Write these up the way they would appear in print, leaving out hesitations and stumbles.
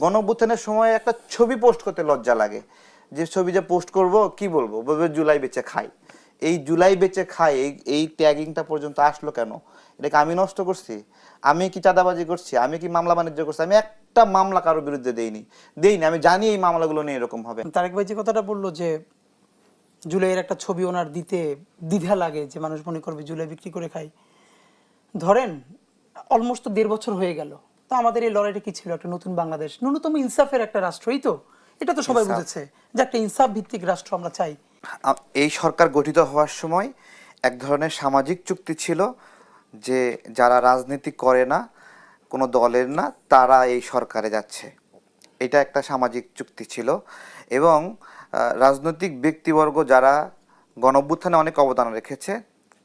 গণঅভ্যুত্থানের সময় একটা ছবি পোস্ট করতে লজ্জা লাগে, যে ছবি যে পোস্ট করব কি বলবো, বলবে জুলাই বেচে খাই। এই জুলাই বেচে খাই এই ট্যাগিংটা পর্যন্ত আসলো কেন? এটাকে আমি নষ্ট করছি? আমি কি চাঁদাবাজি করছি? আমি কি মামলা বাণিজ্য করছি? আমি একটা মামলা কারোর বিরুদ্ধে দেইনি। আমি জানি এই মামলাগুলো নিয়ে এরকম হবে। তারেক ভাই যে কথাটা বললো যে জুলাইয়ের একটা ছবি ওনার দিতে দ্বিধা লাগে, যে মানুষ মনে করবে জুলাই বিক্রি করে খাই। ধরেন অলমোস্ট 1.5 বছর হয়ে গেল, তো আমাদের এই লড়াইটা কি ছিল? একটা নতুন বাংলাদেশ, ন্যূনতম ইনসাফের একটা রাষ্ট্রই তো, এটা তো সবাই বুঝেছে যে একটা ইনসাফ ভিত্তিক রাষ্ট্র আমরা চাই। এই সরকার গঠিত হওয়ার সময় এক ধরনের সামাজিক চুক্তি ছিল যে যারা রাজনীতি করে না, কোনো দলের না, তারা এই সরকারে যাচ্ছে। এটা একটা সামাজিক চুক্তি ছিল। এবং রাজনৈতিক ব্যক্তিবর্গ যারা গণঅভ্যুত্থানে অনেক অবদান রেখেছে,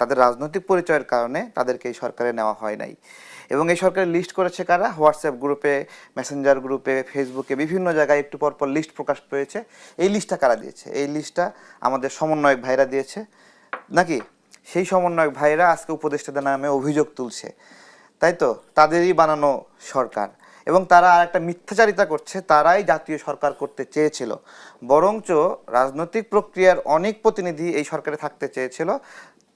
তাদের রাজনৈতিক পরিচয়ের কারণে তাদেরকে এই সরকারে নেওয়া হয় নাই। এবং এই সরকারের লিস্ট করেছে কারা? হোয়াটসঅ্যাপ গ্রুপে, মেসেঞ্জার গ্রুপে, ফেসবুকে বিভিন্ন জায়গায় একটু পরপর লিস্ট প্রকাশ পেয়েছে। এই লিস্টটা কারা দিয়েছে? এই লিস্টটা আমাদের সমন্বয়ক ভাইরা দিয়েছে নাকি? সেই সমন্বয়ক ভাইরা আজকে উপদেষ্টাদের নামে অভিযোগ তুলছে, তাই তো? তাদেরই বানানো সরকার। এবং তারা আর একটা মিথ্যাচারিতা করছে, তারাই জাতীয় সরকার করতে চেয়েছিল। বরঞ্চ রাজনৈতিক প্রক্রিয়ার অনেক প্রতিনিধি এই সরকারে থাকতে চেয়েছিল,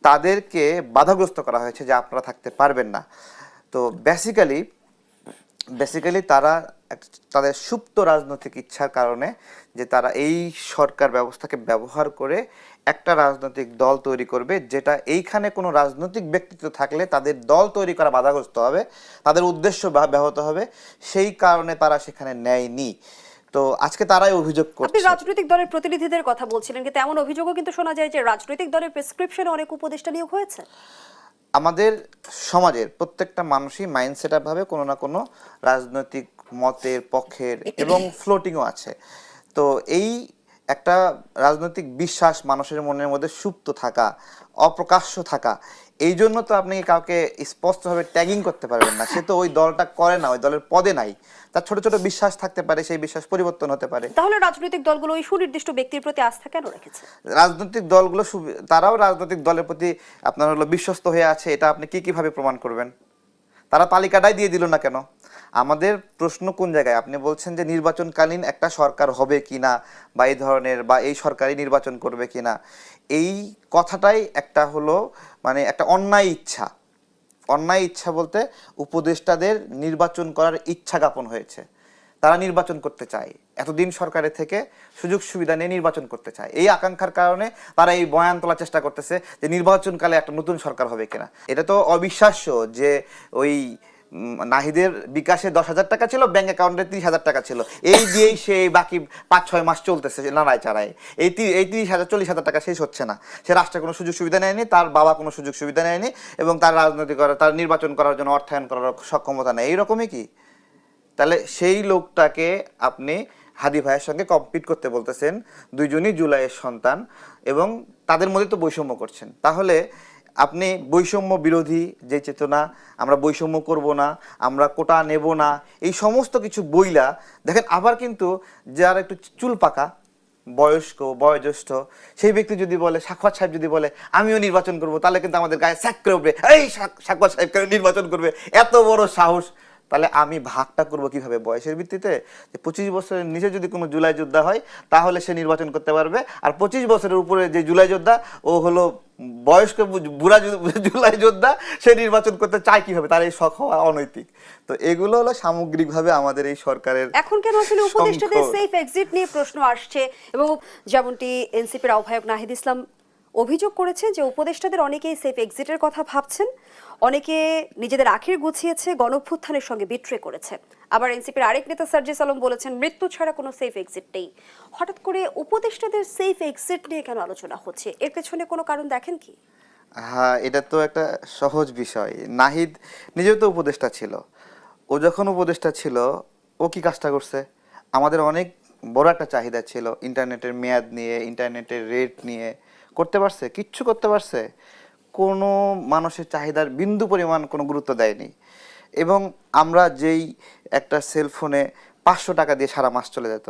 তাদেরকে বাধাগ্রস্ত করা হয়েছে যে আপনারা থাকতে পারবেন না। তো বেসিক্যালি তারা তাদের সুপ্ত রাজনৈতিক ইচ্ছার কারণে, যে তারা এই সরকার ব্যবস্থাকে ব্যবহার করে একটা রাজনৈতিক দল তৈরি করবে, যেটা এইখানে কোনো রাজনৈতিক ব্যক্তিত্ব থাকলে তাদের দল তৈরি করা বাধাগ্রস্ত হবে, তাদের উদ্দেশ্য ব্যাহত হবে, সেই কারণে তারা সেখানে নেয়নি। তো আজকে তারাই অভিযোগ করছে। আপনি রাজনৈতিক দলের প্রতিনিধিদের কথা বলছিলেন, কিন্তু এমন অভিযোগও কিন্তু শোনা যায় যে রাজনৈতিক দলের প্রেসক্রিপশনে অনেক উপদেষ্টা নিয়োগ হয়েছে। আমাদের সমাজের প্রত্যেকটা মানুষই মাইন্ডসেট ভাবে কোনো না কোনো রাজনৈতিক মতের পক্ষের এবং ফ্লোটিংও আছে। তো এই একটা রাজনৈতিক বিশ্বাস মানুষের মনের মধ্যে সুপ্ত থাকা, অপ্রকাশ্য থাকা, এই জন্য তো আপনি কাউকে স্পষ্টভাবে ট্যাগিং করতে পারবেন না। সে তো ওই দলটা করে না, ওই দলের পদে নাই, তার ছোট ছোট বিশ্বাস থাকতে পারে, সেই বিশ্বাস পরিবর্তন হতে পারে। তাহলে রাজনৈতিক দলগুলো ওই সুনির্দিষ্ট ব্যক্তির প্রতি আস্থা কেন রেখেছে? রাজনৈতিক দলগুলো তারাও রাজনৈতিক দলের প্রতি আপনার হলো বিশ্বস্ত হয়ে আছে, এটা আপনি কিভাবে প্রমাণ করবেন? তারা তালিকাটাই দিয়ে দিল না কেন? আমাদের প্রশ্ন কোন জায়গায়? আপনি বলছেন যে নির্বাচনকালীন একটা সরকার হবে কিনা, বা এই ধরনের, বা এই সরকারই নির্বাচন করবে কিনা, এই কথাটাই একটা হলো মানে একটা অন্যায় ইচ্ছা বলতে উপদেষ্টাদের নির্বাচন করার ইচ্ছা জ্ঞাপন হয়েছে। তারা নির্বাচন করতে চায়, এতদিন সরকারের থেকে সুযোগ সুবিধা নিয়ে নির্বাচন করতে চায়। এই আকাঙ্ক্ষার কারণে তারা এই বয়ান তোলার চেষ্টা করতেছে যে নির্বাচনকালে একটা নতুন সরকার হবে কিনা। এটা তো অবিশ্বাস্য যে ওই নাহিদের বিকাশে 10,000 টাকা ছিল, ব্যাংক অ্যাকাউন্টে 30,000 টাকা ছিল, এই দিয়েই সে বাকি 5-6 মাস চলতেছে নাড়ায় চাড়ায়। এই 30,000 40,000 টাকা শেষ হচ্ছে না। সে রাষ্ট্রে কোনো সুযোগ সুবিধা নেয়নি, তার বাবা কোনো সুযোগ সুবিধা নেয়নি, এবং তার রাজনৈতিক তার নির্বাচন করার জন্য অর্থায়ন করার সক্ষমতা নেই। এইরকমই কি? তাহলে সেই লোকটাকে আপনি হাদি ভাইয়ের সঙ্গে কম্পিট করতে বলতেছেন, দুইজনই জুলাইয়ের সন্তান, এবং তাদের মধ্যে তো বৈষম্য করছেন। তাহলে আপনি বৈষম্য বিরোধী যে চেতনা, আমরা বৈষম্য করব না, আমরা কোটা নেব না, এই সমস্ত কিছু বইলা দেখেন। আবার কিন্তু যারা একটু চুল পাকা, বয়স্ক, বয়োজ্যেষ্ঠ সেই ব্যক্তি যদি বলে, সাক্ষাৎ সাহেব যদি বলে আমিও নির্বাচন করব, তাহলে কিন্তু আমাদের গায়ে স্যাক করে উঠবে, এই সাক্ষাৎ সাহেব কেন নির্বাচন করবে, এত বড় সাহস। তাহলে আমি ভাগটা করব কিভাবে? বয়সের ভিত্তিতে? যে 25 বছরের নিচে যদি কোনো জুলাই যোদ্ধা হয় তাহলে সে নির্বাচন করতে পারবে, আর 25 বছরের উপরে যে জুলাই যোদ্ধা, ও হলো বয়স্ক বুড়া জুলাই যোদ্ধা, সে নির্বাচন করতে চায় কিভাবে? তার এই শখ হওয়া অনৈতিক। তো এগুলো হলো সামগ্রিকভাবে আমাদের এই সরকারের। এখন কেন আসলে উপদেষ্টাদের সেফ এক্সিট নিয়ে প্রশ্ন আসছে, এবং যেমনটি এনসিপির আহ্বায়ক নাহিদ ইসলাম অভিযোগ করেছে যে উপদেষ্টাদের অনেকেই সেফ এক্সিটের কথা ভাবছেন, অনেকে নিজেদের আখির গুছিয়েছে, গণঅভ্যুত্থানের সঙ্গে বিট্রে করেছে। আবার এনসিপির আরেক নেতা সার্জিস আলম বলেছেন মৃত্যু ছাড়া কোনো সেফ এক্সিট নেই। হঠাৎ করে উপদেষ্টাদের সেফ এক্সিট নিয়ে কেন আলোচনা হচ্ছে? এর পেছনে কোনো কারণ দেখেন কি? হ্যাঁ, এটা তো একটা সহজ বিষয়। নাহিদ নিজেও তো উপদেষ্টা ছিল। ও যখন উপদেষ্টা ছিল, ও কি কাজটা করছে? আমাদের অনেক বড় একটা চাহিদা ছিল ইন্টারনেটের মেয়াদ নিয়ে, ইন্টারনেটের রেট নিয়ে। করতে পারছে? কিচ্ছু করতে পারছে? কোনো মানুষের চাহিদার বিন্দু পরিমাণ কোনো গুরুত্ব দেয়নি। এবং আমরা যেই একটা সেলফোনে 500 টাকা দিয়ে সারা মাস চলে যেত,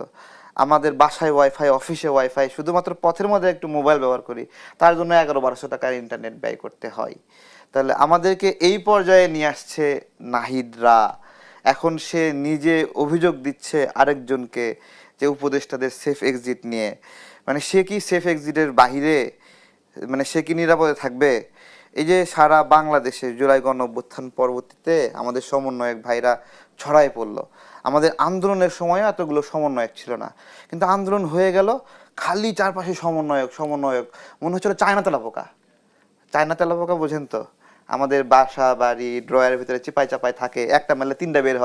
আমাদের বাসায় ওয়াইফাই, অফিসে ওয়াইফাই, শুধুমাত্র পথের মধ্যে একটু মোবাইল ব্যবহার করি, তার জন্য 1100-1200 টাকার ইন্টারনেট ব্যয় করতে হয়। তাহলে আমাদেরকে এই পর্যায়ে নিয়ে আসছে নাহিদরা, এখন সে নিজে অভিযোগ দিচ্ছে আরেকজনকে যে উপদেষ্টাদের সেফ এক্সিট নিয়ে, মানে সে কি সেফ এক্সিটের বাহিরে, মানে সে কি নিরাপদে থাকবে? এই যে সারা বাংলাদেশে জুলাই গণঅভ্যুত্থান পরবর্তীতে আমাদের সমন্বয়ক ভাইরা ছড়ায় পড়লো, আমাদের আন্দোলনের সময় এতগুলো সমন্বয়ক ছিল না, কিন্তু আন্দোলন হয়ে গেল খালি চারপাশে সমন্বয়ক সমন্বয়ক, মনে হচ্ছিল চায়না তেলা পোকা। চায়না তেলা পোকা বোঝেন তো, আমাদের বাসা বাড়ি ড্রয়ারের ভিতরে চিপাই চাপাই থাকে, একটা মেলে তিনটা বের হয়,